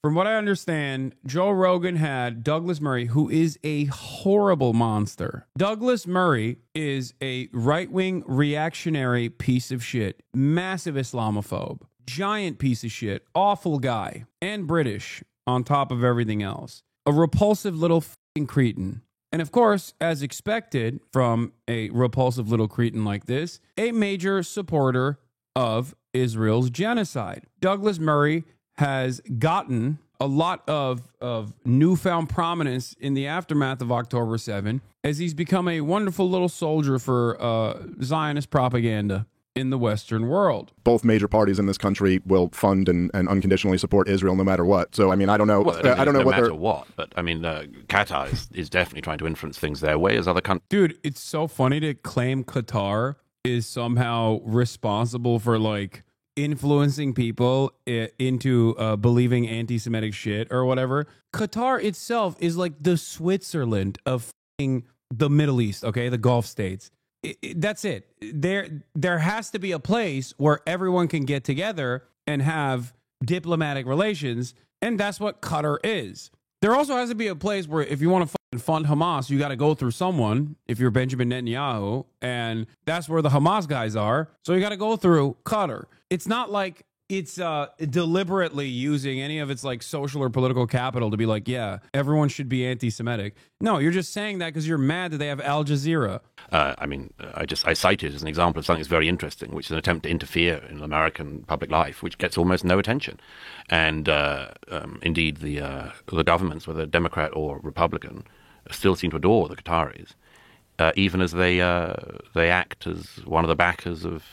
From what I understand, Joe Rogan had Douglas Murray, who is a horrible monster. Douglas Murray is a right-wing reactionary piece of shit, massive Islamophobe, giant piece of shit, awful guy, and British on top of everything else. A repulsive little f***ing cretin. And of course, as expected from a repulsive little cretin like this, a major supporter of Israel's genocide. Douglas Murray has gotten a lot of newfound prominence in the aftermath of October 7 as he's become a wonderful little soldier for Zionist propaganda in the Western world. Both major parties in this country will fund and unconditionally support Israel no matter what. So, I mean, I don't know. Well, I don't know no what matter what, but I mean, Qatar is definitely trying to influence things their way as other countries. Dude, it's so funny to claim Qatar is somehow responsible for like influencing people into believing anti-Semitic shit or whatever. Qatar itself is like the Switzerland of the Middle East, okay? The Gulf states. That's it. There has to be a place where everyone can get together and have diplomatic relations, and that's what Qatar is. There also has to be a place where if you want to fund Hamas, you got to go through someone, if you're Benjamin Netanyahu, and that's where the Hamas guys are. So you got to go through Qatar. It's not like it's deliberately using any of its like social or political capital to be like, yeah, everyone should be anti-Semitic. No, you're just saying that because you're mad that they have Al Jazeera. I cite it as an example of something that's very interesting, which is an attempt to interfere in American public life, which gets almost no attention. And indeed, the governments, whether Democrat or Republican, still seem to adore the Qataris, even as they act as one of the backers of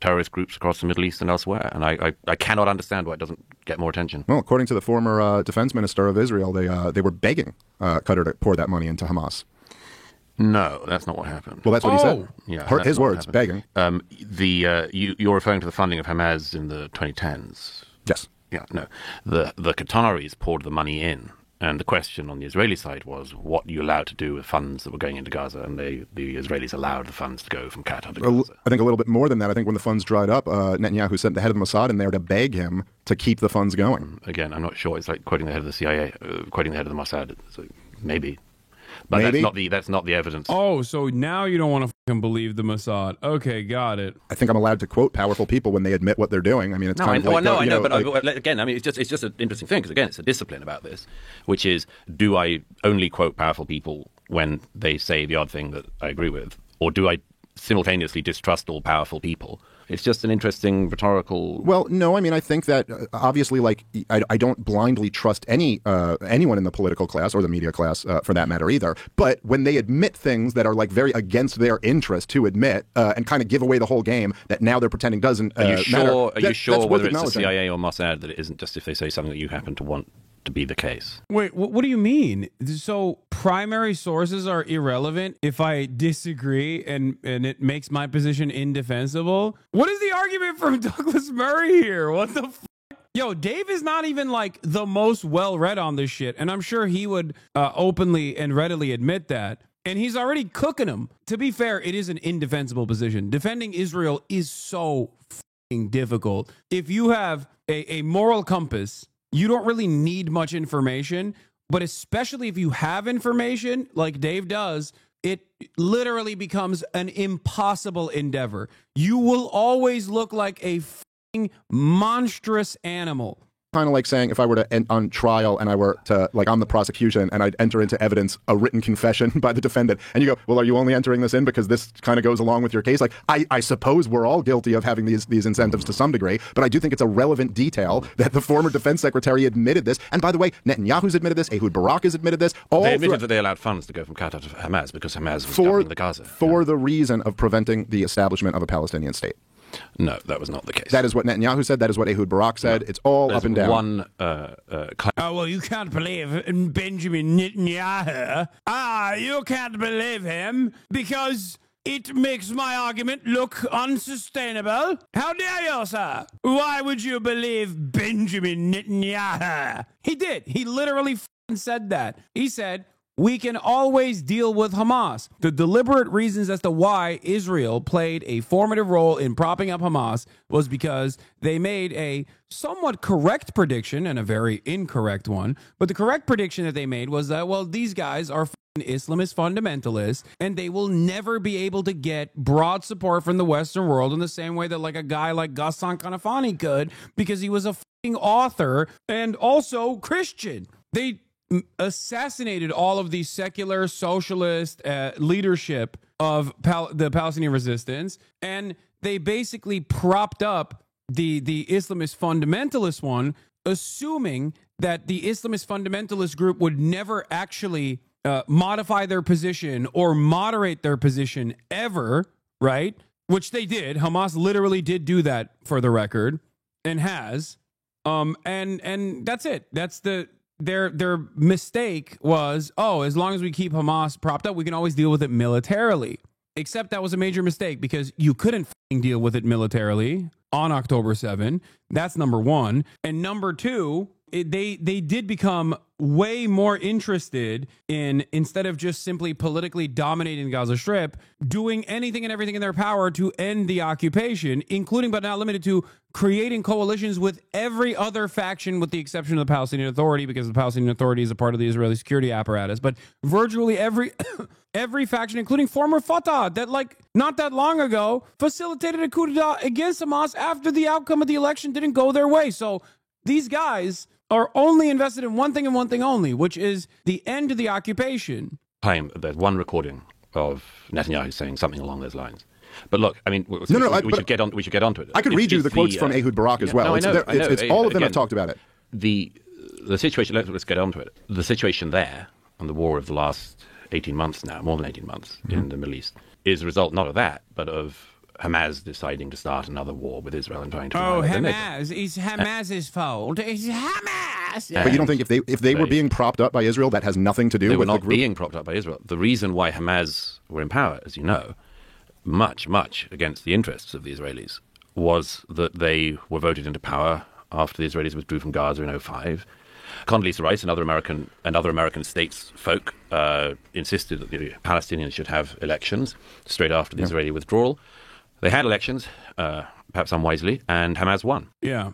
terrorist groups across the Middle East and elsewhere. And I cannot understand why it doesn't get more attention. Well, according to the former defense minister of Israel, they were begging Qatar to pour that money into Hamas. No, that's not what happened. Well, that's what he said. Yeah, his words, begging. You're referring to the funding of Hamas in the 2010s. Yes. Yeah, no. The Qataris poured the money in. And the question on the Israeli side was, what are you allowed to do with funds that were going into Gaza? And the Israelis allowed the funds to go from Qatar to Gaza. I think a little bit more than that. I think when the funds dried up, Netanyahu sent the head of the Mossad in there to beg him to keep the funds going. Again, I'm not sure. It's like quoting the head of the CIA, quoting the head of the Mossad. So maybe. But Maybe. that's not the evidence. Oh, so now you don't want to fucking believe the Mossad. Okay, got it. I think I'm allowed to quote powerful people when they admit what they're doing. I mean, it's I kind of like... I know, but again, I mean, it's just an interesting thing, because again, it's a discipline about this, which is, do I only quote powerful people when they say the odd thing that I agree with, or do I simultaneously distrust all powerful people? It's just an interesting rhetorical... Well, no, I mean, I think that obviously, like, I don't blindly trust anyone in the political class or the media class for that matter either. But when they admit things that are like very against their interest to admit and kind of give away the whole game that now they're pretending doesn't matter. Are you sure whether it's the CIA or Mossad that it isn't just if they say something that you happen to want to be the case? Wait, what do you mean? So primary sources are irrelevant if I disagree and it makes my position indefensible? What is the argument from Douglas Murray here? What the Yo, Dave is not even like the most well-read on this shit, and I'm sure he would openly and readily admit that. And he's already cooking him. To be fair, it is an indefensible position. Defending Israel is so fucking difficult. If you have a moral compass, you don't really need much information, but especially if you have information like Dave does, it literally becomes an impossible endeavor. You will always look like a fucking monstrous animal. Kind of like saying if I were to end on trial and I were to, like, I'm the prosecution and I'd enter into evidence a written confession by the defendant, and you go, well, are you only entering this in because this kind of goes along with your case? Like, I suppose we're all guilty of having these incentives to some degree, but I do think it's a relevant detail that the former defense secretary admitted this. And by the way, Netanyahu's admitted this, Ehud Barak has admitted this. They admitted that they allowed funds to go from Qatar to Hamas because Hamas was governing the Gaza. For the reason of preventing the establishment of a Palestinian state. No, that was not the case. That is what Netanyahu said. That is what Ehud Barak said. No. It's all There's up and down. One well, you can't believe Benjamin Netanyahu. You can't believe him because it makes my argument look unsustainable. How dare you, sir? Why would you believe Benjamin Netanyahu? He did. He literally said that. He said, we can always deal with Hamas. The deliberate reasons as to why Israel played a formative role in propping up Hamas was because they made a somewhat correct prediction and a very incorrect one. But the correct prediction that they made was that, well, these guys are Islamist fundamentalists, and they will never be able to get broad support from the Western world in the same way that like a guy like Ghassan Kanafani could, because he was a author and also Christian. They assassinated all of the secular socialist leadership of the Palestinian resistance, and they basically propped up the Islamist fundamentalist one, assuming that the Islamist fundamentalist group would never actually modify their position or moderate their position ever, right? Which they did. Hamas literally did do that, for the record, and has. And that's it. That's their mistake was, as long as we keep Hamas propped up, we can always deal with it militarily. Except that was a major mistake, because you couldn't deal with it militarily on October 7. That's number one. And number two, they did become way more interested in, instead of just simply politically dominating the Gaza Strip, doing anything and everything in their power to end the occupation, including but not limited to creating coalitions with every other faction with the exception of the Palestinian Authority, because the Palestinian Authority is a part of the Israeli security apparatus. But virtually every every faction, including former Fatah, that like not that long ago facilitated a coup d'etat against Hamas after the outcome of the election didn't go their way. So these guys are only invested in one thing and one thing only, which is the end of the occupation. There's one recording of Netanyahu saying something along those lines. But look, I mean, we should get onto it. I could read you the quotes from Ehud Barak as well. No, I know. It's all of them have talked about it. The situation. Let's get onto it. The situation there, and the war of the last 18 months now, more than 18 months in the Middle East, is a result not of that, but of Hamas deciding to start another war with Israel and trying to. Hamas! It's Hamas's fault. It's Hamas. But you don't think if they were being propped up by Israel, that has nothing to do with the group? They were not being propped up by Israel. The reason why Hamas were in power, as you know, much against the interests of the Israelis, was that they were voted into power after the Israelis withdrew from Gaza in 2005. Condoleezza Rice and other American statesfolk insisted that the Palestinians should have elections straight after the Israeli withdrawal. They had elections, perhaps unwisely, and Hamas won. Yeah.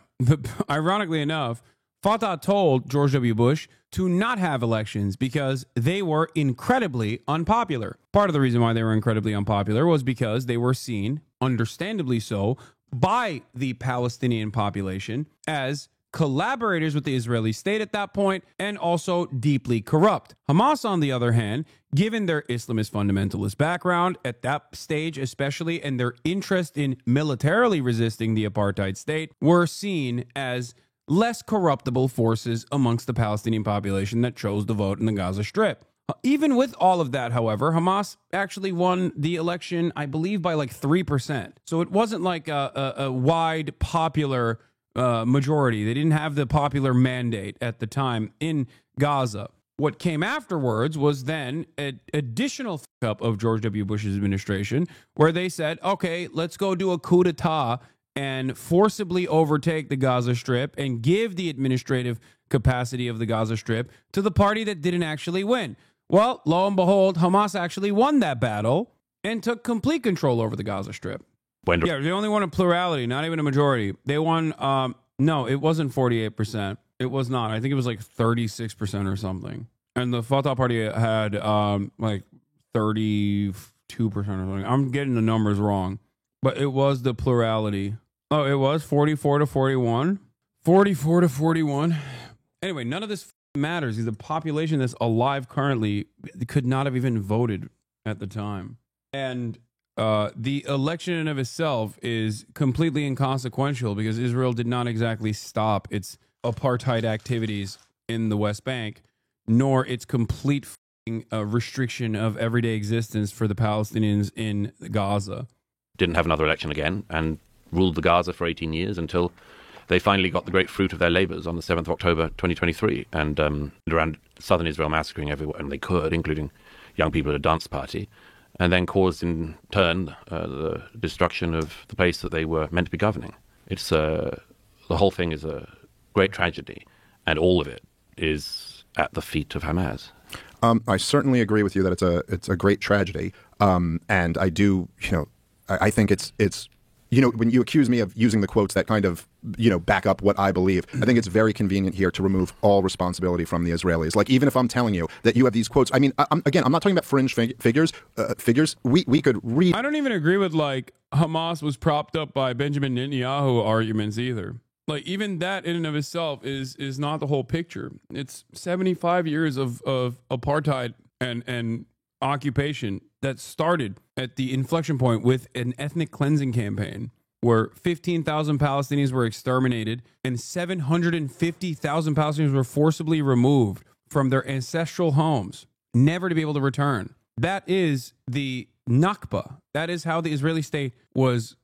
Ironically enough, Fatah told George W. Bush to not have elections because they were incredibly unpopular. Part of the reason why they were incredibly unpopular was because they were seen, understandably so, by the Palestinian population as collaborators with the Israeli state at that point, and also deeply corrupt. Hamas, on the other hand, given their Islamist fundamentalist background at that stage especially, and their interest in militarily resisting the apartheid state, were seen as less corruptible forces amongst the Palestinian population that chose to vote in the Gaza Strip. Even with all of that, however, Hamas actually won the election, I believe, by like 3%. So it wasn't like a wide popular majority. They didn't have the popular mandate at the time in Gaza. What came afterwards was then an additional up of George W. Bush's administration, where they said, okay, let's go do a coup d'etat and forcibly overtake the Gaza Strip and give the administrative capacity of the Gaza Strip to the party that didn't actually win. Well, lo and behold, Hamas actually won that battle and took complete control over the Gaza Strip. Yeah, they only won a plurality, not even a majority. They won, no, it wasn't 48%. It was not. I think it was like 36% or something. And the Fatah party had like 32% or something. I'm getting the numbers wrong. But it was the plurality. Oh, it was 44 to 41. 44 to 41. Anyway, none of this matters. The population that's alive currently could not have even voted at the time. And the election in and of itself is completely inconsequential because Israel did not exactly stop its apartheid activities in the West Bank, nor its complete restriction of everyday existence for the Palestinians in Gaza. Didn't have another election again and ruled the Gaza for 18 years until they finally got the great fruit of their labors on the 7th of October 2023 and around southern Israel massacring everyone they could, including young people at a dance party, and then caused in turn the destruction of the place that they were meant to be governing. It's the whole thing is a great tragedy, and all of it is at the feet of Hamas. I certainly agree with you that it's a great tragedy, and I do, I think it's when you accuse me of using the quotes that kind of back up what I believe, I think it's very convenient here to remove all responsibility from the Israelis. Like, even if I'm telling you that you have these quotes, I mean, I'm not talking about fringe figures. We could read. I don't even agree with like Hamas was propped up by Benjamin Netanyahu arguments either. Like, even that in and of itself is not the whole picture. It's 75 years of apartheid and occupation that started at the inflection point with an ethnic cleansing campaign where 15,000 Palestinians were exterminated and 750,000 Palestinians were forcibly removed from their ancestral homes, never to be able to return. That is the Nakba. That is how the Israeli state was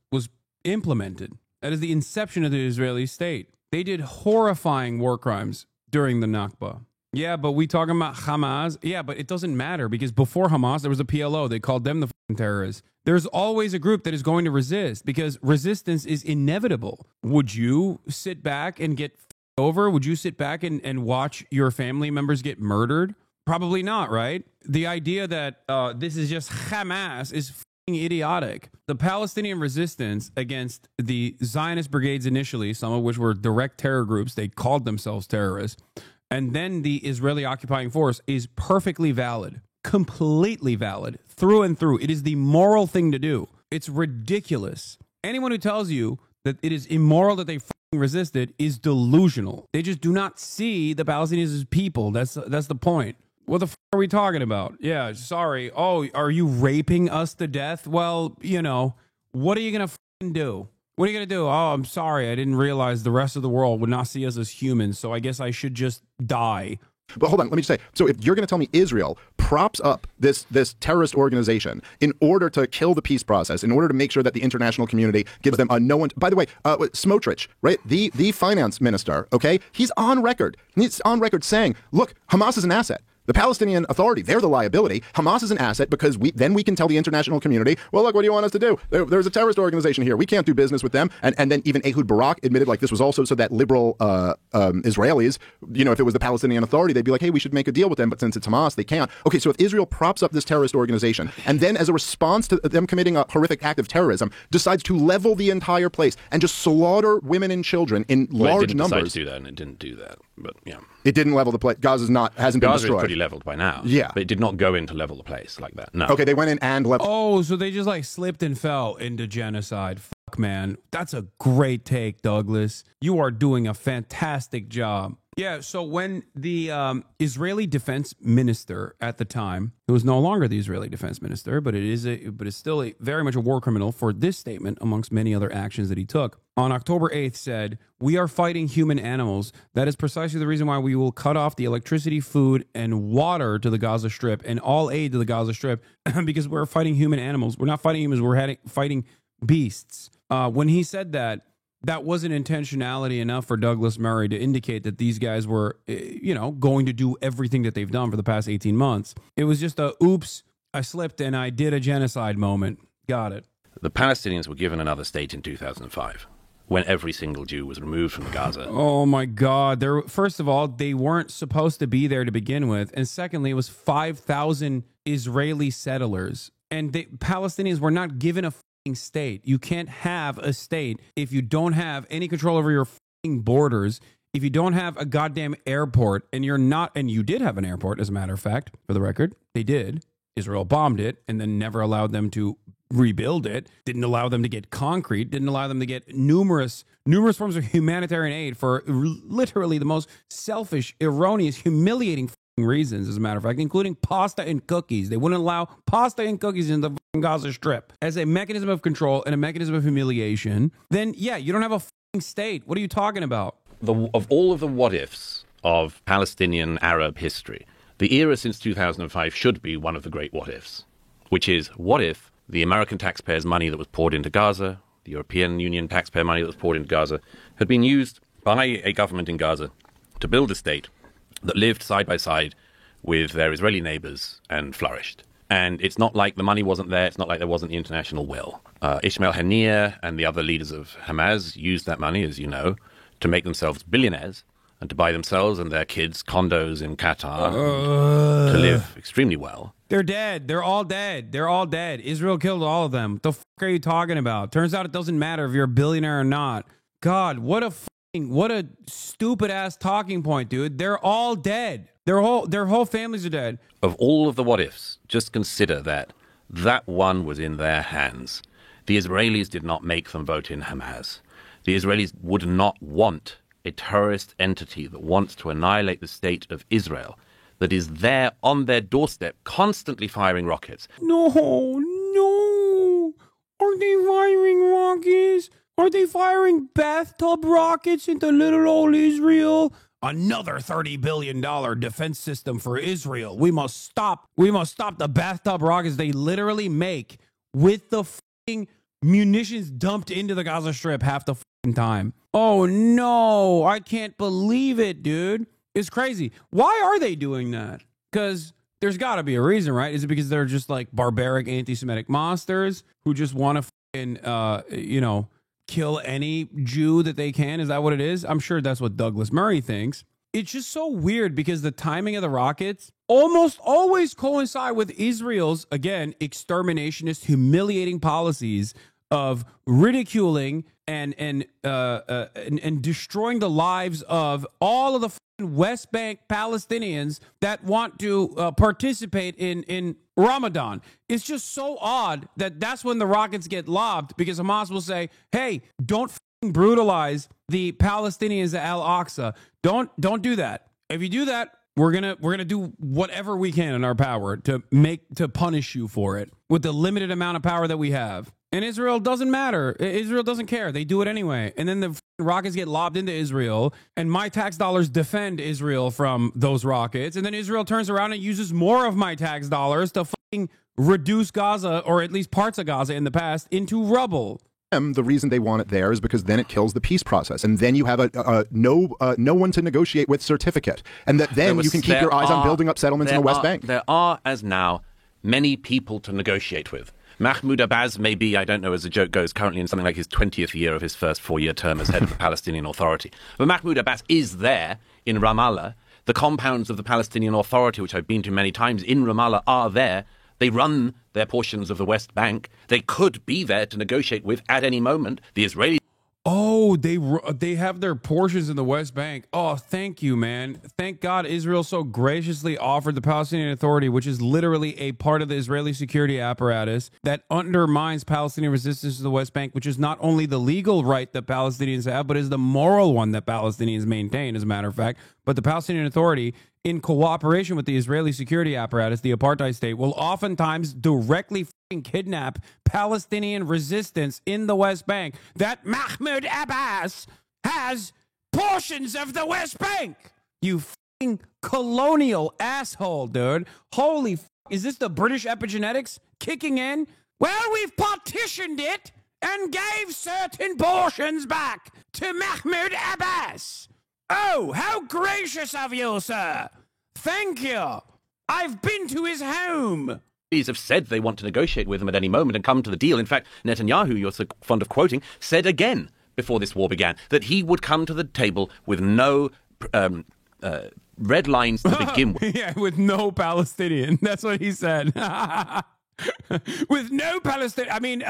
implemented. That is the inception of the Israeli state. They did horrifying war crimes during the Nakba. Yeah, but we talking about Hamas? Yeah, but it doesn't matter because before Hamas, there was a PLO. They called them the terrorists. There's always a group that is going to resist because resistance is inevitable. Would you sit back and get over? Would you sit back and watch your family members get murdered? Probably not, right? The idea that this is just Hamas is idiotic. The Palestinian resistance against the Zionist brigades initially, some of which were direct terror groups, they called themselves terrorists, and then the Israeli occupying force is perfectly valid, completely valid, through and through. It is the moral thing to do. It's ridiculous. Anyone who tells you that it is immoral that they resisted is delusional. They just do not see the Palestinians as people. That's the point. What the are we talking about? Yeah, sorry. Oh, are you raping us to death? Well, what are you going to do? What are you going to do? Oh, I'm sorry. I didn't realize the rest of the world would not see us as humans, so I guess I should just die. But hold on, let me just say, so if you're going to tell me Israel props up this terrorist organization in order to kill the peace process, in order to make sure that the international community gives them a no one. By the way, Smotrich, right, the finance minister, okay, he's on record saying, look, Hamas is an asset. The Palestinian Authority, they're the liability. Hamas is an asset because we can tell the international community, well, look, what do you want us to do? There's a terrorist organization here. We can't do business with them. And then even Ehud Barak admitted like this was also so that liberal Israelis, if it was the Palestinian Authority, they'd be like, hey, we should make a deal with them. But since it's Hamas, they can't. Okay, so if Israel props up this terrorist organization and then as a response to them committing a horrific act of terrorism, decides to level the entire place and just slaughter women and children in large numbers. It didn't decide to do that, and it didn't do that. But yeah. It didn't level the place. Hasn't been destroyed. Gaza is pretty leveled by now. Yeah. But it did not go in to level the place like that. No. Okay, they went in and leveled. Oh, so they just like slipped and fell into genocide. Fuck, man. That's a great take, Douglas. You are doing a fantastic job. Yeah, so when the Israeli defense minister at the time, who is no longer the Israeli defense minister, but it's still very much a war criminal for this statement amongst many other actions that he took, on October 8th said, "We are fighting human animals. That is precisely the reason why we will cut off the electricity, food, and water to the Gaza Strip and all aid to the Gaza Strip because we're fighting human animals. We're not fighting humans, we're fighting beasts." When he said that wasn't intentionality enough for Douglas Murray to indicate that these guys were, going to do everything that they've done for the past 18 months. It was just a, oops, I slipped and I did a genocide moment. Got it. The Palestinians were given another state in 2005 when every single Jew was removed from Gaza. Oh, my God. First of all, they weren't supposed to be there to begin with. And secondly, it was 5,000 Israeli settlers. And the Palestinians were not given a state. You can't have a state if you don't have any control over your borders, if you don't have a goddamn airport, and you did have an airport, as a matter of fact, for the record. They did. Israel bombed it and then never allowed them to rebuild it, didn't allow them to get concrete, didn't allow them to get numerous forms of humanitarian aid for literally the most selfish, erroneous, humiliating reasons, as a matter of fact, including pasta and cookies. They wouldn't allow pasta and cookies in the Gaza Strip as a mechanism of control and a mechanism of humiliation. Then, yeah, you don't have a state. What are you talking about? Of all of the what-ifs of Palestinian Arab history, the era since 2005 should be one of the great what-ifs, which is, what if the American taxpayers' money that was poured into Gaza, the European Union taxpayer money that was poured into Gaza, had been used by a government in Gaza to build a state that lived side by side with their Israeli neighbors and flourished. And it's not like the money wasn't there. It's not like there wasn't the international will. Ismail Haniyeh and the other leaders of Hamas used that money, as you know, to make themselves billionaires and to buy themselves and their kids condos in Qatar to live extremely well. They're dead. They're all dead. They're all dead. Israel killed all of them. The fuck are you talking about? Turns out it doesn't matter if you're a billionaire or not. God, what a stupid ass talking point, dude. They're all dead. Their whole families are dead. Of all of the what ifs, just consider that one was in their hands. The Israelis did not make them vote in Hamas. The Israelis would not want a terrorist entity that wants to annihilate the state of Israel, that is there on their doorstep, constantly firing rockets. No. Aren't they firing rockets? Are they firing bathtub rockets into little old Israel? Another $30 billion defense system for Israel. We must stop the bathtub rockets they literally make with the fucking munitions dumped into the Gaza Strip half the fucking time. Oh no, I can't believe it, dude. It's crazy. Why are they doing that? Because there's got to be a reason, right? Is it because they're just like barbaric anti-Semitic monsters who just want to fucking, kill any Jew that they can? Is that what it is? I'm sure that's what Douglas Murray thinks. It's just so weird because the timing of the rockets almost always coincide with Israel's, again, exterminationist, humiliating policies of ridiculing and destroying the lives of all of the West Bank Palestinians that want to participate in Ramadan. It's just so odd that that's when the rockets get lobbed, because Hamas will say, hey, don't brutalize the Palestinians at Al-Aqsa. Don't do that. If you do that, we're gonna do whatever we can in our power to punish you for it with the limited amount of power that we have. And Israel doesn't matter. Israel doesn't care. They do it anyway. And then the rockets get lobbed into Israel, and my tax dollars defend Israel from those rockets. And then Israel turns around and uses more of my tax dollars to fucking reduce Gaza, or at least parts of Gaza in the past, into rubble. The reason they want it there is because then it kills the peace process, and then you have no one to negotiate with certificate, and then you can keep your eyes on building up settlements in the West Bank. There are, as now, many people to negotiate with. Mahmoud Abbas may be, I don't know as the joke goes, currently in something like his 20th year of his first 4-year term as head of the Palestinian Authority. But Mahmoud Abbas is there in Ramallah. The compounds of the Palestinian Authority, which I've been to many times in Ramallah, are there. They run their portions of the West Bank. They could be there to negotiate with at any moment. The Israelis... Oh, they have their portions in the West Bank. Oh, thank you, man. Thank God Israel so graciously offered the Palestinian Authority, which is literally a part of the Israeli security apparatus that undermines Palestinian resistance to the West Bank, which is not only the legal right that Palestinians have, but is the moral one that Palestinians maintain, as a matter of fact. But the Palestinian Authority, in cooperation with the Israeli security apparatus, the apartheid state, will oftentimes directly kidnap Palestinian resistance in the West Bank. That Mahmoud Abbas has portions of the West Bank. You fucking colonial asshole, dude. Holy is this the British epigenetics kicking in? Well, we've partitioned it and gave certain portions back to Mahmoud Abbas. Oh, how gracious of you, sir. Thank you. I've been to his home. Have said they want to negotiate with them at any moment and come to the deal. In fact, Netanyahu, you're so fond of quoting, said again before this war began that he would come to the table with no red lines to begin with. Yeah, with no Palestinian. That's what he said. With no Palestinian. I mean,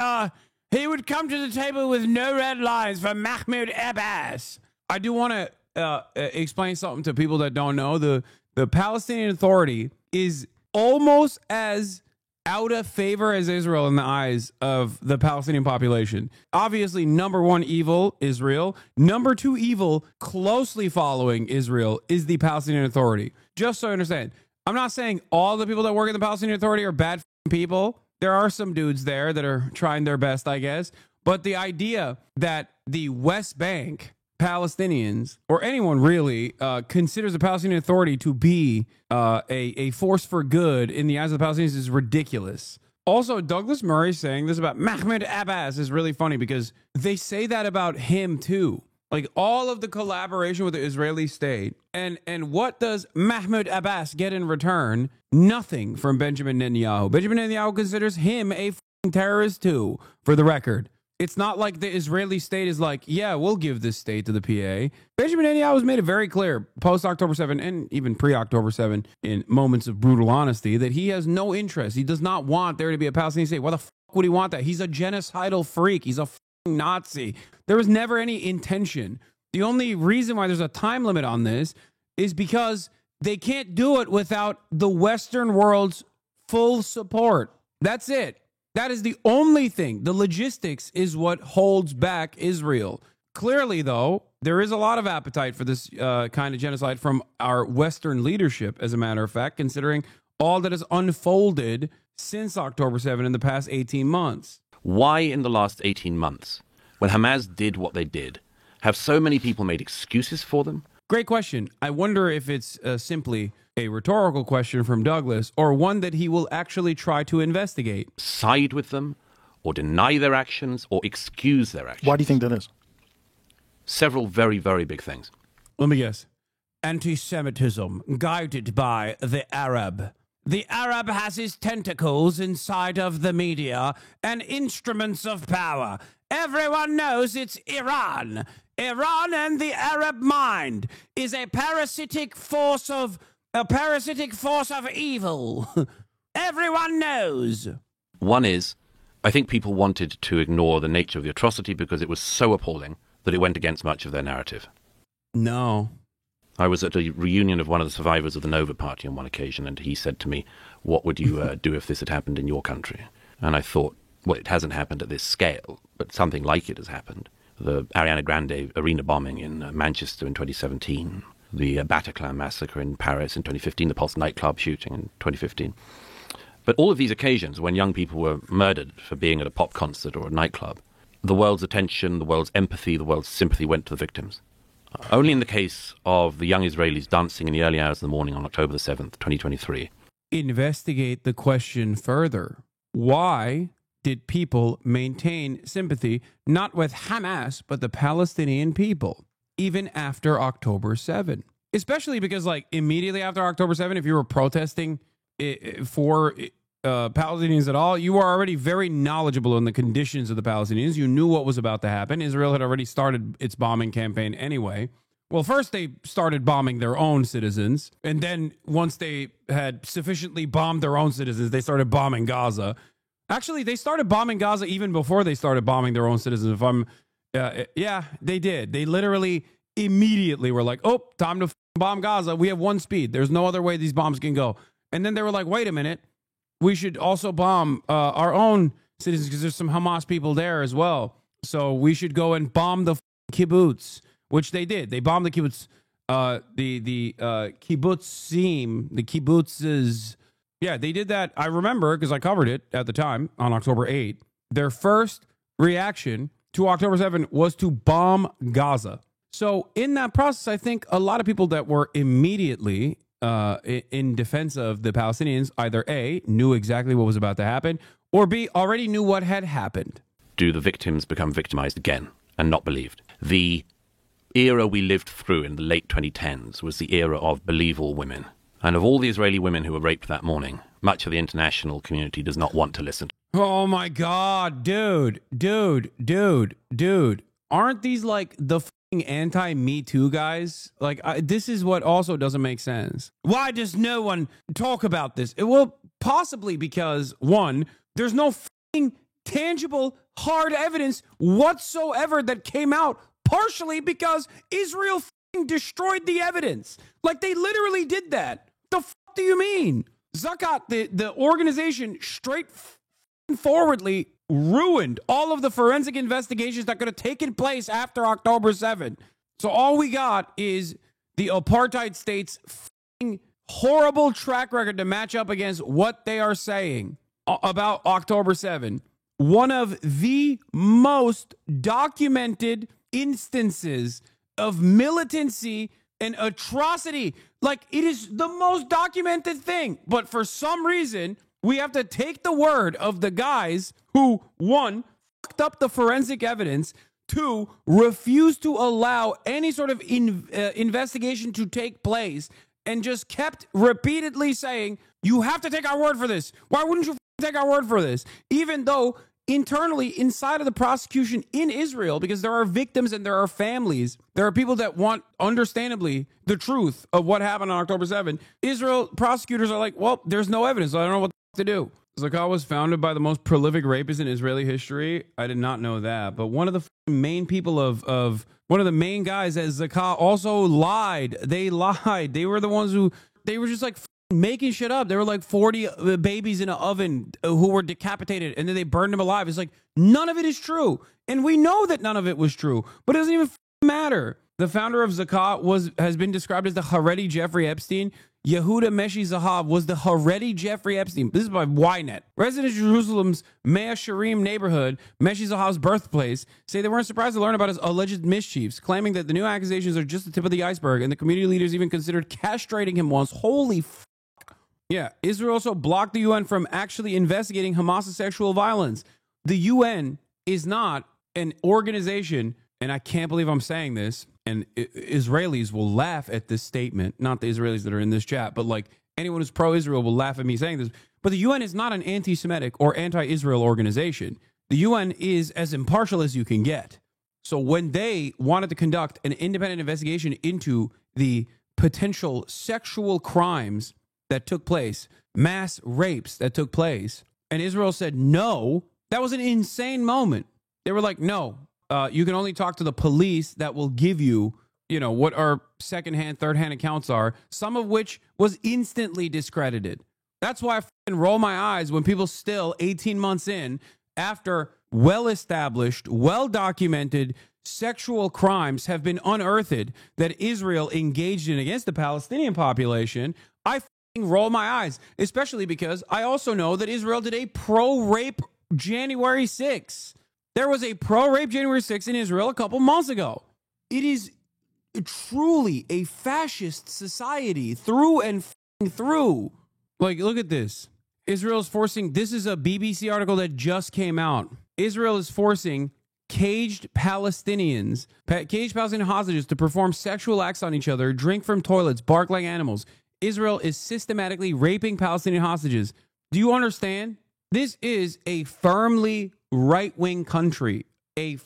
he would come to the table with no red lines for Mahmoud Abbas. I do want to explain something to people that don't know. The Palestinian Authority is almost as out of favor as Israel in the eyes of the Palestinian population. Obviously, number one evil, Israel. Number two evil, closely following Israel, is the Palestinian Authority. Just so you understand, I'm not saying all the people that work in the Palestinian Authority are bad people. There are some dudes there that are trying their best, I guess. But the idea that the West Bank Palestinians, or anyone really, considers the Palestinian Authority to be a force for good in the eyes of the Palestinians is ridiculous. Also, Douglas Murray saying this about Mahmoud Abbas is really funny because they say that about him too. Like all of the collaboration with the Israeli state. And what does Mahmoud Abbas get in return? Nothing from Benjamin Netanyahu. Benjamin Netanyahu considers him a terrorist too, for the record. It's not like the Israeli state is like, yeah, we'll give this state to the PA. Benjamin Netanyahu has made it very clear post-October 7 and even pre-October 7 in moments of brutal honesty that he has no interest. He does not want there to be a Palestinian state. Why the fuck would he want that? He's a genocidal freak. He's a fucking Nazi. There was never any intention. The only reason why there's a time limit on this is because they can't do it without the Western world's full support. That's it. That is the only thing. The logistics is what holds back Israel. Clearly, though, there is a lot of appetite for this kind of genocide from our Western leadership, as a matter of fact, considering all that has unfolded since October 7 in the past 18 months. Why in the last 18 months, when Hamas did what they did, have so many people made excuses for them? Great question. I wonder if it's simply a rhetorical question from Douglas or one that he will actually try to investigate. Side with them, or deny their actions, or excuse their actions. Why do you think that is? Several very, very big things. Let me guess. Anti-Semitism guided by the Arab. The Arab has his tentacles inside of the media and instruments of power. Everyone knows it's Iran. Iran and the Arab mind is a parasitic force of evil. Everyone knows. One is, I think people wanted to ignore the nature of the atrocity because it was so appalling that it went against much of their narrative. No. I was at a reunion of one of the survivors of the Nova Party on one occasion, and he said to me, what would you do if this had happened in your country? And I thought, well, it hasn't happened at this scale, but something like it has happened. The Ariana Grande arena bombing in Manchester in 2017, the Bataclan massacre in Paris in 2015, the Pulse nightclub shooting in 2015. But all of these occasions when young people were murdered for being at a pop concert or a nightclub, the world's attention, the world's empathy, the world's sympathy went to the victims. Only in the case of the young Israelis dancing in the early hours of the morning on October the 7th, 2023. Investigate the question further. Why did people maintain sympathy, not with Hamas, but the Palestinian people, even after October 7? Especially because, like, immediately after October 7, if you were protesting for Palestinians at all, you were already very knowledgeable in the conditions of the Palestinians. You knew what was about to happen. Israel had already started its bombing campaign anyway. Well, first they started bombing their own citizens, and then once they had sufficiently bombed their own citizens, they started bombing Gaza. Actually, they started bombing Gaza even before they started bombing their own citizens. Yeah, they did. They literally immediately were like, oh, time to bomb Gaza. We have one speed. There's no other way these bombs can go. And then they were like, wait a minute. We should also bomb our own citizens because there's some Hamas people there as well. So we should go and bomb the kibbutz, which they did. They bombed the kibbutz, the kibbutzim, the kibbutzes. Yeah, they did that. I remember because I covered it at the time on October 8. Their first reaction to October 7 was to bomb Gaza. So in that process, I think a lot of people that were immediately in defense of the Palestinians either A, knew exactly what was about to happen, or B, already knew what had happened. Do the victims become victimized again and not believed? The era we lived through in the late 2010s was the era of believe all women. And of all the Israeli women who were raped that morning, much of the international community does not want to listen. Oh my God, dude. Aren't these like the anti-Me Too guys? Like, this is what also doesn't make sense. Why does no one talk about this? Well, possibly because, one, there's no tangible, hard evidence whatsoever that came out, partially because Israel destroyed the evidence. Like, they literally did that. The do you mean? Zakat, the organization, straightforwardly ruined all of the forensic investigations that could have taken place after October 7. So all we got is the apartheid state's horrible track record to match up against what they are saying about October 7. One of the most documented instances of militancy and atrocity. Like, it is the most documented thing. But for some reason, we have to take the word of the guys who, one, fucked up the forensic evidence, two, refused to allow any sort of investigation to take place, and just kept repeatedly saying, you have to take our word for this. Why wouldn't you take our word for this? Even though internally inside of the prosecution in Israel, because there are victims and there are families. There are people that want, understandably, the truth of what happened on October 7th. Israel prosecutors are like, well, there's no evidence. So I don't know what to do. Zakah was founded by the most prolific rapist in Israeli history. I did not know that. But one of the main people of one of the main guys at Zakah also lied. They lied. They were the ones who, they were just like making shit up. There were like 40 babies in an oven who were decapitated and then they burned them alive. It's like, none of it is true. And we know that none of it was true, but it doesn't even matter. The founder of Zakah has been described as the Haredi Jeffrey Epstein. Yehuda Meshi Zahav was the Haredi Jeffrey Epstein. This is by Ynet. Residents of Jerusalem's Mea Shearim neighborhood, Meshi Zahav's birthplace, say they weren't surprised to learn about his alleged mischiefs, claiming that the new accusations are just the tip of the iceberg, and the community leaders even considered castrating him once. Holy yeah. Israel also blocked the UN from actually investigating Hamas's sexual violence. The UN is not an organization, and I can't believe I'm saying this, and Israelis will laugh at this statement, not the Israelis that are in this chat, but like anyone who's pro-Israel will laugh at me saying this. But the UN is not an anti-Semitic or anti-Israel organization. The UN is as impartial as you can get. So when they wanted to conduct an independent investigation into the potential sexual crimes that took place, mass rapes that took place, and Israel said no, that was an insane moment. They were like, no. You can only talk to the police that will give you, what our secondhand, third-hand accounts are, some of which was instantly discredited. That's why I fucking roll my eyes when people still, 18 months in, after well-established, well-documented sexual crimes have been unearthed that Israel engaged in against the Palestinian population, I fucking roll my eyes, especially because I also know that Israel did a pro-rape January 6th. There was a pro-rape January 6th in Israel a couple months ago. It is truly a fascist society through and through. Like, look at this. Israel is forcing, this is a BBC article that just came out. Israel is forcing caged Palestinian hostages to perform sexual acts on each other, drink from toilets, bark like animals. Israel is systematically raping Palestinian hostages. Do you understand? This is a firmly right-wing country, a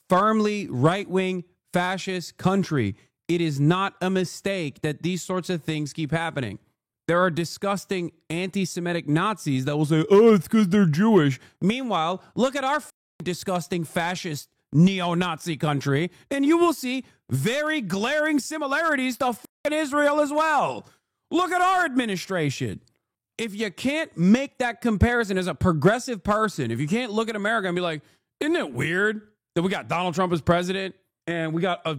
firmly right-wing fascist country. It is not a mistake that these sorts of things keep happening. There are disgusting anti-Semitic Nazis that will say, oh, it's because they're Jewish. Meanwhile, look at our disgusting fascist neo-Nazi country, and you will see very glaring similarities to Israel as well. Look at our administration. If you can't make that comparison as a progressive person, if you can't look at America and be like, isn't it weird that we got Donald Trump as president and we got a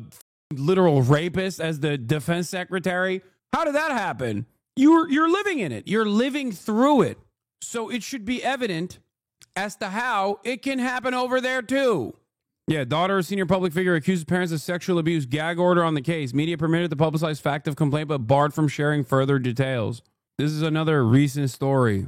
literal rapist as the defense secretary? How did that happen? You're living in it. You're living through it. So it should be evident as to how it can happen over there too. Yeah, daughter of senior public figure accuses parents of sexual abuse. Gag order on the case. Media permitted to publicize fact of complaint but barred from sharing further details. This is another recent story.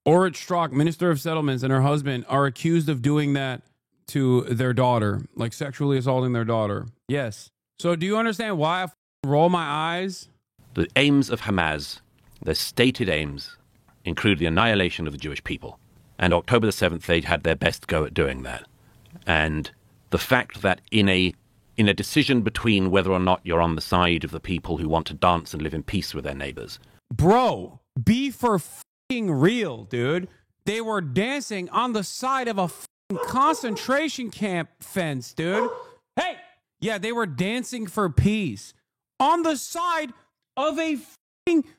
Orit Strock, Minister of Settlements, and her husband are accused of doing that to their daughter, like sexually assaulting their daughter. Yes. So do you understand why I roll my eyes? The aims of Hamas, their stated aims, include the annihilation of the Jewish people. And October the 7th, they had their best go at doing that. And the fact that in a decision between whether or not you're on the side of the people who want to dance and live in peace with their neighbors. Bro, be for fucking real, dude. They were dancing on the side of a concentration camp fence, dude. Hey, yeah, they were dancing for peace on the side of a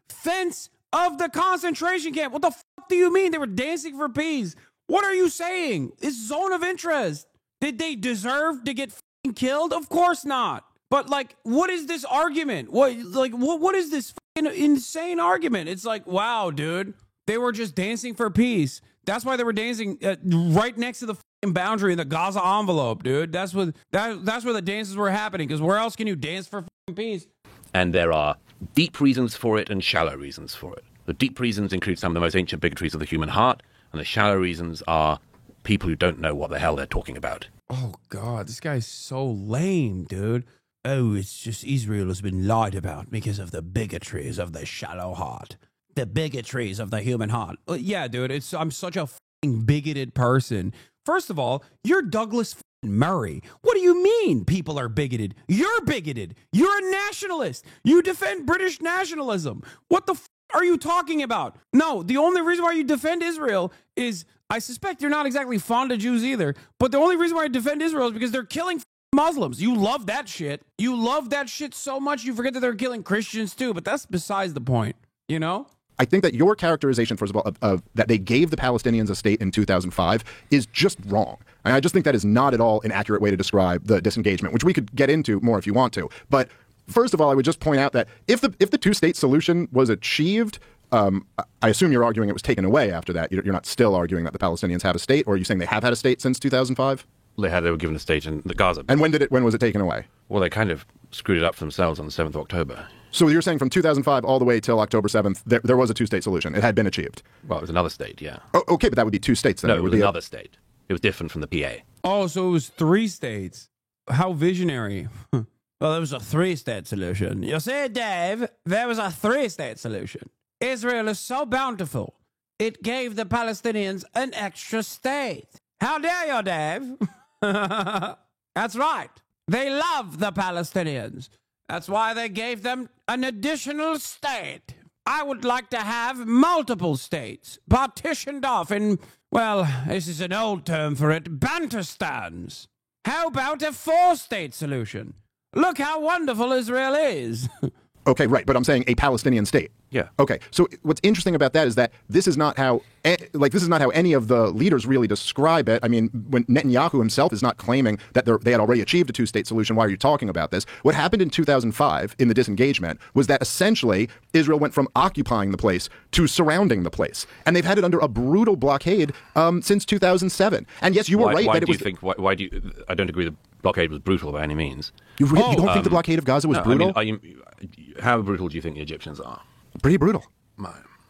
fence of the concentration camp. What the fuck do you mean they were dancing for peace? What are you saying? It's zone of interest. Did they deserve to get killed? Of course not. But like, what is this argument? What is this insane argument? It's like, wow, dude, they were just dancing for peace. That's why they were dancing right next to the boundary in the Gaza envelope, dude. That's where the dances were happening. Because where else can you dance for peace? And there are deep reasons for it and shallow reasons for it. The deep reasons include some of the most ancient bigotries of the human heart, and the shallow reasons are people who don't know what the hell they're talking about. Oh God, this guy's so lame, dude. Oh, it's just Israel has been lied about because of the bigotries of the shallow heart. The bigotries of the human heart. Yeah, dude, I'm such a bigoted person. First of all, you're Douglas Murray. What do you mean people are bigoted? You're bigoted. You're a nationalist. You defend British nationalism. What the are you talking about? No, the only reason why you defend Israel is, I suspect you're not exactly fond of Jews either, but the only reason why you defend Israel is because they're killing Muslims. You love that shit. You love that shit so much you forget that they're killing Christians too, but that's besides the point, you know? I think that your characterization, first of all, of that they gave the Palestinians a state in 2005 is just wrong. And I just think that is not at all an accurate way to describe the disengagement, which we could get into more if you want to. But first of all, I would just point out that if the two-state solution was achieved, I assume you're arguing it was taken away after that. You're not still arguing that the Palestinians have a state, or are you saying they have had a state since 2005? They were given a state in the Gaza. And when was it taken away? Well, they kind of screwed it up for themselves on the 7th of October. So you're saying from 2005 all the way till October 7th, there was a two-state solution. It had been achieved. Well, it was another state, yeah. Oh, okay, but that would be two states then. No, it was another state. It was different from the PA. Oh, so it was 3 states. How visionary. Well, it was a 3-state solution. You see, Dave, there was a 3-state solution. Israel is so bountiful, it gave the Palestinians an extra state. How dare you, Dave? That's right. They love the Palestinians. That's why they gave them an additional state. I would like to have multiple states partitioned off in, well, this is an old term for it, Bantustans. How about a 4-state solution? Look how wonderful Israel is. Okay, right, but I'm saying a Palestinian state. Yeah. Okay, so what's interesting about that is that this is not how any of the leaders really describe it. I mean, when Netanyahu himself is not claiming that they had already achieved a two-state solution, why are you talking about this? What happened in 2005 in the disengagement was that essentially Israel went from occupying the place to surrounding the place, and they've had it under a brutal blockade since 2007. And yes, you were right that it was. Why do you? I don't agree the blockade was brutal by any means. You don't think the blockade of Gaza was brutal? I mean, how brutal do you think the Egyptians are? Pretty brutal.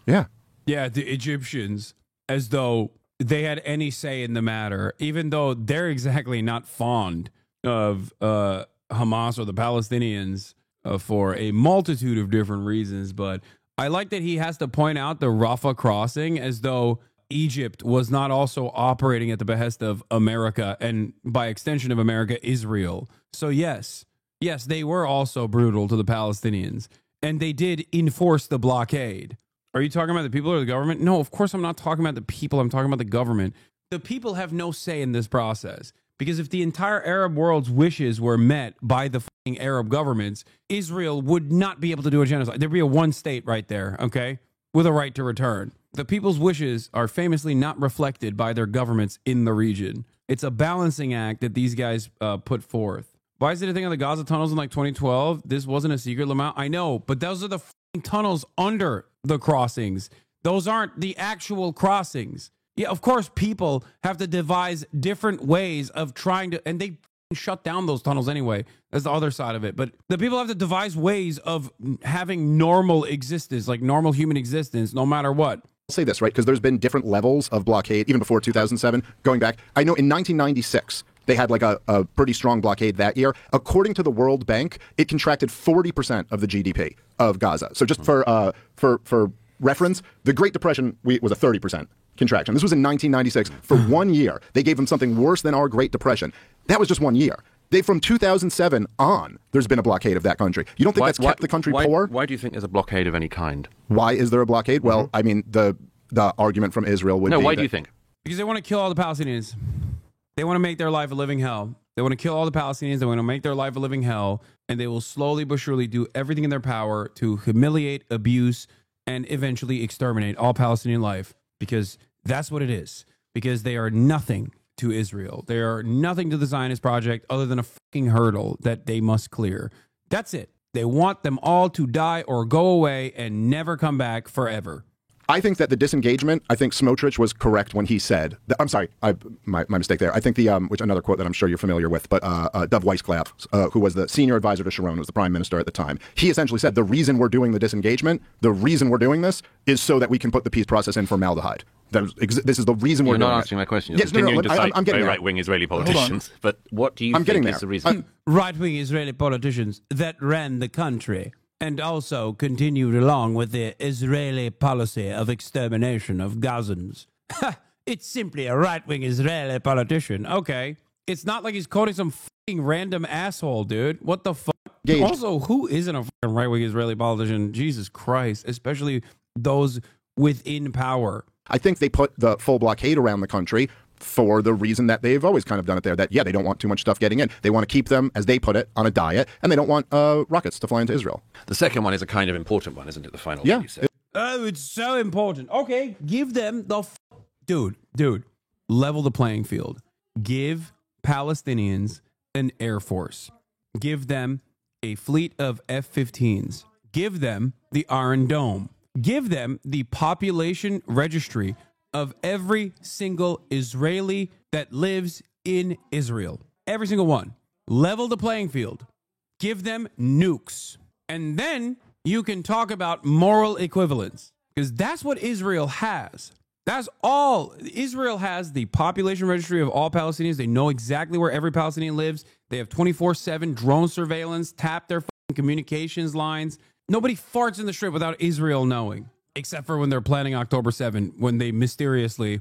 Yeah. Yeah, the Egyptians, as though they had any say in the matter, even though they're exactly not fond of Hamas or the Palestinians for a multitude of different reasons. But I like that he has to point out the Rafah crossing as though Egypt was not also operating at the behest of America and by extension of America, Israel. So yes, they were also brutal to the Palestinians. And they did enforce the blockade. Are you talking about the people or the government? No, of course I'm not talking about the people. I'm talking about the government. The people have no say in this process. Because if the entire Arab world's wishes were met by the fucking Arab governments, Israel would not be able to do a genocide. There'd be a 1 state right there, okay? With a right to return. The people's wishes are famously not reflected by their governments in the region. It's a balancing act that these guys put forth. Why is it a thing on the Gaza tunnels in like 2012? This wasn't a secret, Lamont. I know, but those are the tunnels under the crossings. Those aren't the actual crossings. Yeah, of course, people have to devise different ways of trying to, and they shut down those tunnels anyway. That's the other side of it. But the people have to devise ways of having normal existence, like normal human existence, no matter what. I'll say this, right? Because there's been different levels of blockade, even before 2007, going back. I know in 1996, they had like a pretty strong blockade that year. According to the World Bank, it contracted 40% of the GDP of Gaza. So just for reference, the Great Depression was a 30% contraction. This was in 1996. For 1 year, they gave them something worse than our Great Depression. That was just 1 year. From 2007 on, there's been a blockade of that country. You don't think that's kept the country poor? Why do you think there's a blockade of any kind? Why is there a blockade? Well, I mean, the argument from Israel would be... No, why do you think? Because they want to kill all the Palestinians. They want to make their life a living hell. They want to kill all the Palestinians. They want to make their life a living hell. And they will slowly but surely do everything in their power to humiliate, abuse, and eventually exterminate all Palestinian life. Because that's what it is. Because they are nothing to Israel. They are nothing to the Zionist project other than a fucking hurdle that they must clear. That's it. They want them all to die or go away and never come back forever. I think that the disengagement, I think Smotrich was correct when he said, I'm sorry, my mistake there. I think which another quote that I'm sure you're familiar with, but Dov Weisskopf, who was the senior advisor to Sharon, was the prime minister at the time. He essentially said the reason we're doing the disengagement, the reason we're doing this is so that we can put the peace process in formaldehyde. This is the reason we're doing it. You're not answering my question. You're continuing to cite very right-wing Israeli politicians. But what do you think is the reason? Right-wing Israeli politicians that ran the country and also continued along with the Israeli policy of extermination of Gazans. it's simply a right-wing Israeli politician. Okay. It's not like he's quoting some fucking random asshole, dude. What the fuck? Gage. Also, who isn't a fucking right-wing Israeli politician? Jesus Christ. Especially those within power. I think they put the full blockade around the country for the reason that they've always kind of done it there, that, yeah, they don't want too much stuff getting in. They want to keep them, as they put it, on a diet, and they don't want rockets to fly into Israel. The second one is a kind of important one, isn't it? The final Yeah. one you said. Oh, it's so important. Okay, give them the... Dude, level the playing field. Give Palestinians an air force. Give them a fleet of F-15s. Give them the Iron Dome. Give them the population registry of every single Israeli that lives in Israel. Every single one. Level the playing field. Give them nukes. And then you can talk about moral equivalence. Because that's what Israel has. That's all. Israel has the population registry of all Palestinians. They know exactly where every Palestinian lives. They have 24/7 drone surveillance, tap their fucking communications lines. Nobody farts in the strip without Israel knowing, except for when they're planning October 7, when they mysteriously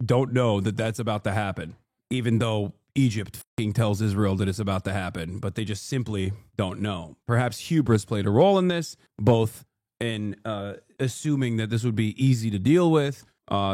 don't know that that's about to happen, even though Egypt fucking tells Israel that it's about to happen, but they just simply don't know. Perhaps hubris played a role in this, both in assuming that this would be easy to deal with,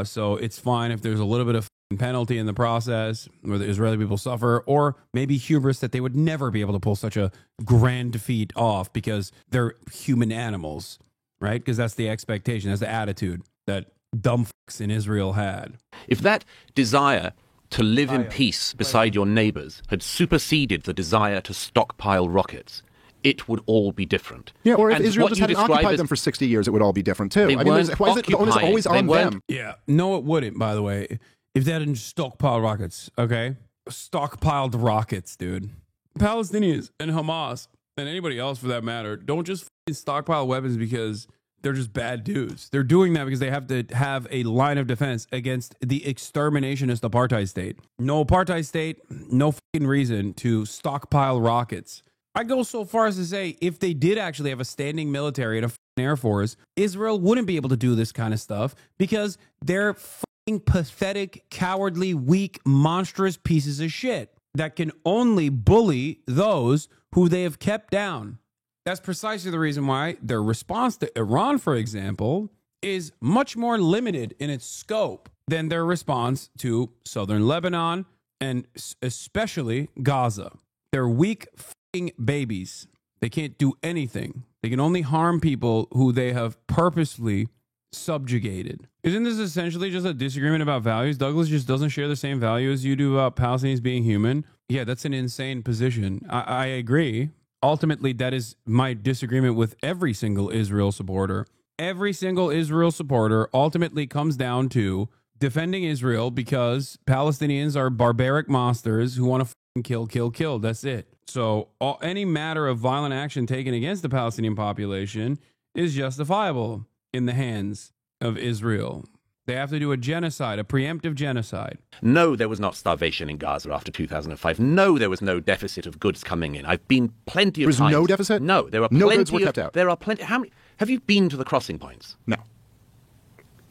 so it's fine if there's a little bit of penalty in the process where the Israeli people suffer, or maybe hubris that they would never be able to pull such a grand feat off because they're human animals, right? Because that's the expectation, that's the attitude that dumb fucks in Israel had. If that desire to live in peace beside your neighbors had superseded the desire to stockpile rockets, it would all be different. Yeah, or if And Israel what just you hadn't describe occupied as- them for 60 years, it would all be different too. They I mean, weren't why is the onus occupying. always They on weren't- them? Yeah. No, it wouldn't, by the way. If they hadn't stockpiled rockets, okay? Stockpiled rockets, dude. Palestinians and Hamas, and anybody else for that matter, don't just fucking stockpile weapons because they're just bad dudes. They're doing that because they have to have a line of defense against the exterminationist apartheid state. No apartheid state, no fucking reason to stockpile rockets. I go so far as to say, if they did actually have a standing military and a fucking air force, Israel wouldn't be able to do this kind of stuff because they're fucking pathetic, cowardly, weak, monstrous pieces of shit that can only bully those who they have kept down. That's precisely the reason why their response to Iran, for example, is much more limited in its scope than their response to southern Lebanon and especially Gaza. They're weak fucking babies. They can't do anything. They can only harm people who they have purposely subjugated. Isn't this essentially just a disagreement about values? Douglas just doesn't share the same value as you do about Palestinians being human. Yeah, that's an insane position. I agree. Ultimately, that is my disagreement with every single Israel supporter. Every single Israel supporter ultimately comes down to defending Israel because Palestinians are barbaric monsters who want to kill. That's it. So any matter of violent action taken against the Palestinian population is justifiable in the hands of Israel. They have to do a genocide, a preemptive genocide. No, there was not starvation in Gaza after 2005. No, there was no deficit of goods coming in. I've been plenty of There was times. no deficit? No, there are No plenty goods were of, kept out? There are plenty. How many? Have you been to the crossing points? No,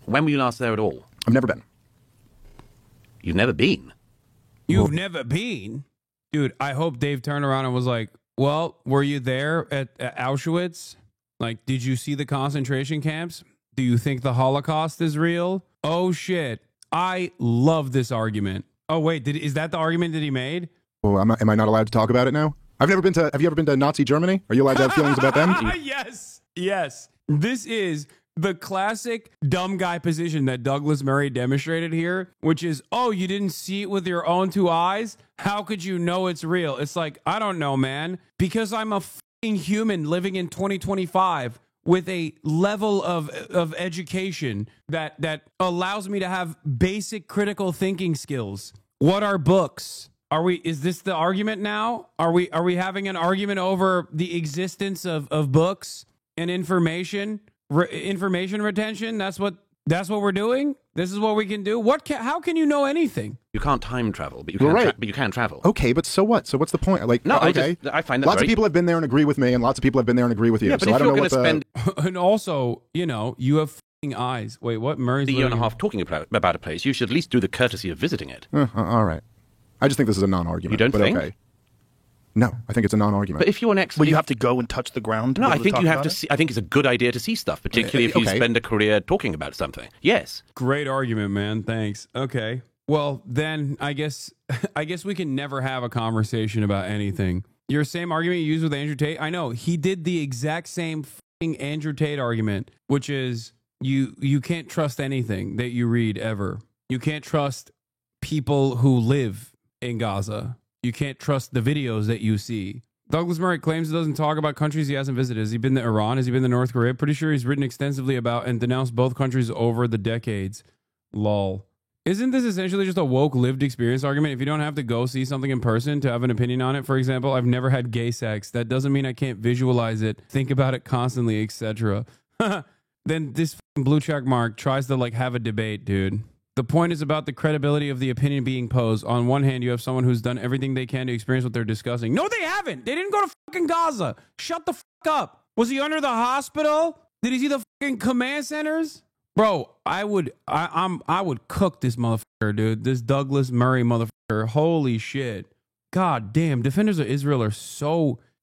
When were you last there at all? I've never been. You've never been. You've never been? Dude, I hope Dave turned around and was like, well, were you there at Auschwitz? Like, did you see the concentration camps? Do you think the Holocaust is real? Oh, shit. I love this argument. Oh, wait, is that the argument that he made? Oh, am I not allowed to talk about it now? I've never been to. Have you ever been to Nazi Germany? Are you allowed to have feelings about them? Yes. This is the classic dumb guy position that Douglas Murray demonstrated here, which is, oh, you didn't see it with your own two eyes? How could you know it's real? It's like, I don't know, man. Because I'm a fucking human living in 2025 with a level of education that allows me to have basic critical thinking skills. What are books? Is this the argument now? Are we having an argument over the existence of books and information retention? That's what we're doing? This is what we can do? How can you know anything? You can't time travel, but you You're can, right. but you can travel. Okay, but so what? So what's the point? Like, No, okay. I find that lots very- of people have been there and agree with me, and lots of people have been there and agree with you. Yeah, but so if I don't you're know going what to the. spend And also, you have eyes. Wait, what? Murray's A year and a literally- half talking about a place, you should at least do the courtesy of visiting it. All right. I just think this is a non-argument. You don't but think? Okay. No, I think it's a non-argument. But if you're an expert, Well, you have to go and touch the ground. To no, be I able think talk you have about to it? see. I think it's a good idea to see stuff, particularly if you Okay. spend a career talking about something. Yes. Great argument, man. Thanks. Okay. Well, then I guess we can never have a conversation about anything. Your same argument you used with Andrew Tate. I know he did the exact same fucking Andrew Tate argument, which is you can't trust anything that you read ever. You can't trust people who live in Gaza. You can't trust the videos that you see. Douglas Murray claims he doesn't talk about countries he hasn't visited. Has he been to Iran? Has he been to North Korea? Pretty sure he's written extensively about and denounced both countries over the decades. Lol. Isn't this essentially just a woke lived experience argument? If you don't have to go see something in person to have an opinion on it, for example, I've never had gay sex. That doesn't mean I can't visualize it, think about it constantly, etc. Then this blue check mark tries to have a debate, dude. The point is about the credibility of the opinion being posed. On one hand, you have someone who's done everything they can to experience what they're discussing. No, they haven't. They didn't go to fucking Gaza. Shut the fuck up. Was he under the hospital? Did he see the fucking command centers? Bro, I would cook this motherfucker, dude. This Douglas Murray motherfucker. Holy shit. God damn. Defenders of Israel are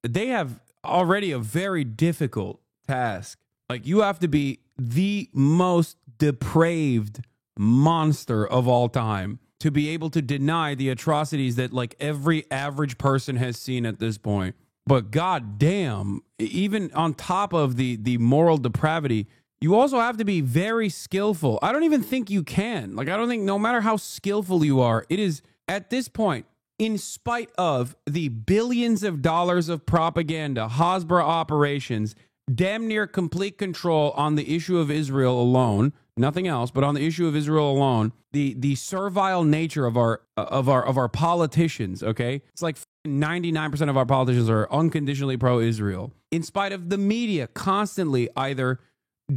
they have already a very difficult task. You have to be the most depraved monster of all time to be able to deny the atrocities that every average person has seen at this point. But god damn, even on top of the moral depravity, you also have to be very skillful. I don't even think you can. I don't think, no matter how skillful you are, it is at this point, in spite of the billions of dollars of propaganda, Hasbara operations, damn near complete control on the issue of Israel alone, nothing else, but on the issue of Israel alone, the servile nature of our politicians, okay? It's 99% of our politicians are unconditionally pro-Israel. In spite of the media constantly either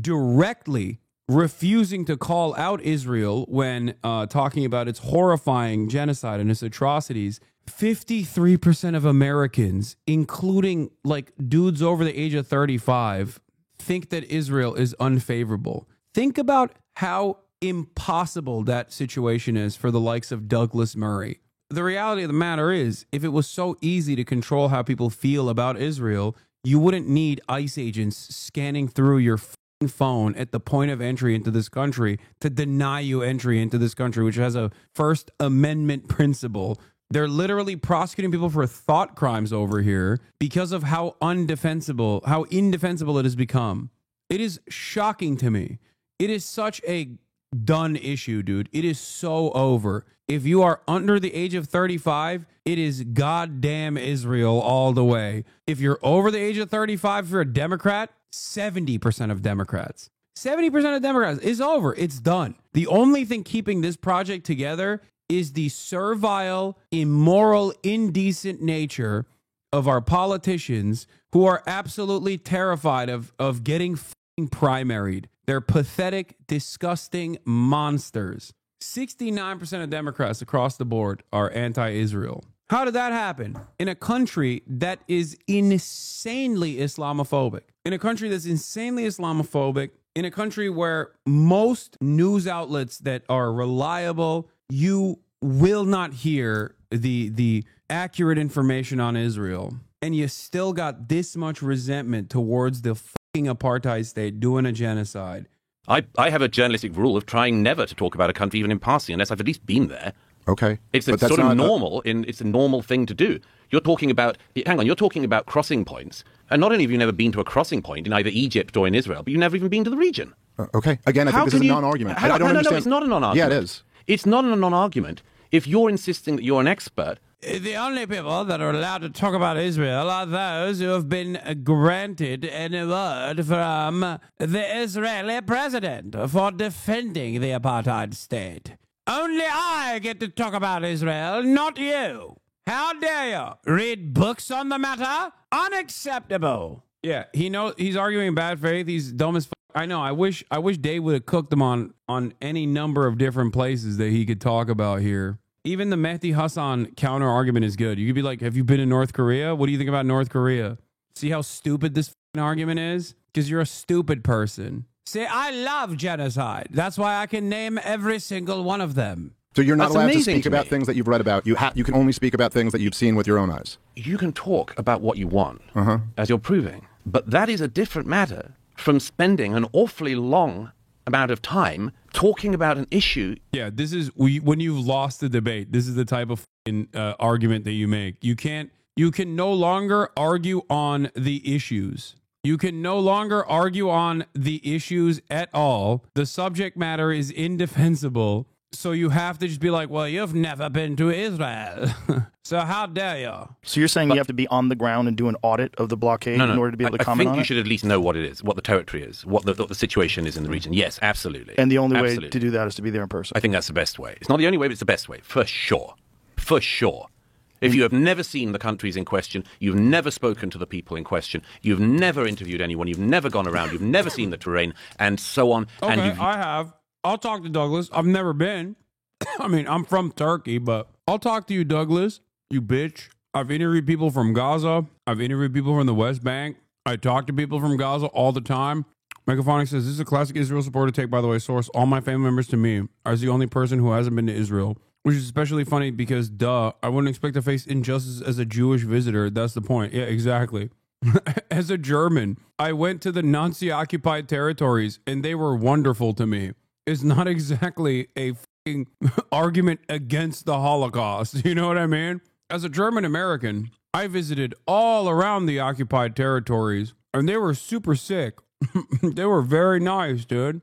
directly refusing to call out Israel when talking about its horrifying genocide and its atrocities, 53% of Americans, including dudes over the age of 35, think that Israel is unfavorable. Think about how impossible that situation is for the likes of Douglas Murray. The reality of the matter is, if it was so easy to control how people feel about Israel, you wouldn't need ICE agents scanning through your phone at the point of entry into this country to deny you entry into this country, which has a First Amendment principle. They're literally prosecuting people for thought crimes over here because of how indefensible it has become. It is shocking to me. It is such a done issue, dude. It is so over. If you are under the age of 35, it is goddamn Israel all the way. If you're over the age of 35, if you're a Democrat, 70% of Democrats. 70% of Democrats is over. It's done. The only thing keeping this project together is the servile, immoral, indecent nature of our politicians who are absolutely terrified of getting primaried. They're pathetic, disgusting monsters. 69% of Democrats across the board are anti-Israel. How did that happen? In a country that is insanely Islamophobic. In a country that's insanely Islamophobic. In a country where most news outlets that are reliable, you will not hear the accurate information on Israel. And you still got this much resentment towards the fucking apartheid state doing a genocide. I have a journalistic rule of trying never to talk about a country even in passing unless I've at least been there. Okay. It's But that's sort of not normal. It's a normal thing to do. You're talking about crossing points. And not only have you never been to a crossing point in either Egypt or in Israel, but you've never even been to the region. Okay. Again, I think this is a non-argument. I don't understand. No, it's not a non-argument. Yeah, it is. It's not a non-argument. If you're insisting that you're an expert, the only people that are allowed to talk about Israel are those who have been granted an award from the Israeli president for defending the apartheid state. Only I get to talk about Israel, not you. How dare you? Read books on the matter? Unacceptable. Yeah, he's arguing bad faith. He's dumb as fuck. I know. I wish Dave would have cooked him on any number of different places that he could talk about here. Even the Mehdi Hassan counter argument is good. You could be like, have you been in North Korea? What do you think about North Korea? See how stupid this argument is? Because you're a stupid person. See, I love genocide. That's why I can name every single one of them. So you're not That's allowed to amazing speak to about me. things that you've read about. You can only speak about things that you've seen with your own eyes. You can talk about what you want, as you're proving, but that is a different matter from spending an awfully long amount of time talking about an issue. Yeah, this is when you've lost the debate. This is the type of argument that you make. You can no longer argue on the issues. You can no longer argue on the issues at all. The subject matter is indefensible. So you have to just be like, well, you've never been to Israel. So how dare you? So you're saying you have to be on the ground and do an audit of the blockade in order to be able to comment I think on you it? should at least know what it is, what the territory is, what the situation is in the region. Yes, absolutely. And the only way Absolutely. to do that is to be there in person. I think that's the best way. It's not the only way, but it's the best way, for sure. For sure. If you have never seen the countries in question, you've never spoken to the people in question, you've never interviewed anyone, you've never gone around, you've never seen the terrain, and so on. Okay, and I have. I'll talk to Douglas. I've never been. I mean, I'm from Turkey, but I'll talk to you, Douglas, you bitch. I've interviewed people from Gaza. I've interviewed people from the West Bank. I talk to people from Gaza all the time. Megaphonic says, this is a classic Israel supporter take, by the way. Source, all my family members to me are the only person who hasn't been to Israel. Which is especially funny because, duh, I wouldn't expect to face injustice as a Jewish visitor. That's the point. Yeah, exactly. As a German, I went to the Nazi-occupied territories, and they were wonderful to me. It's not exactly a f***ing argument against the Holocaust. You know what I mean? As a German American, I visited all around the occupied territories, and they were super sick. They were very nice, dude.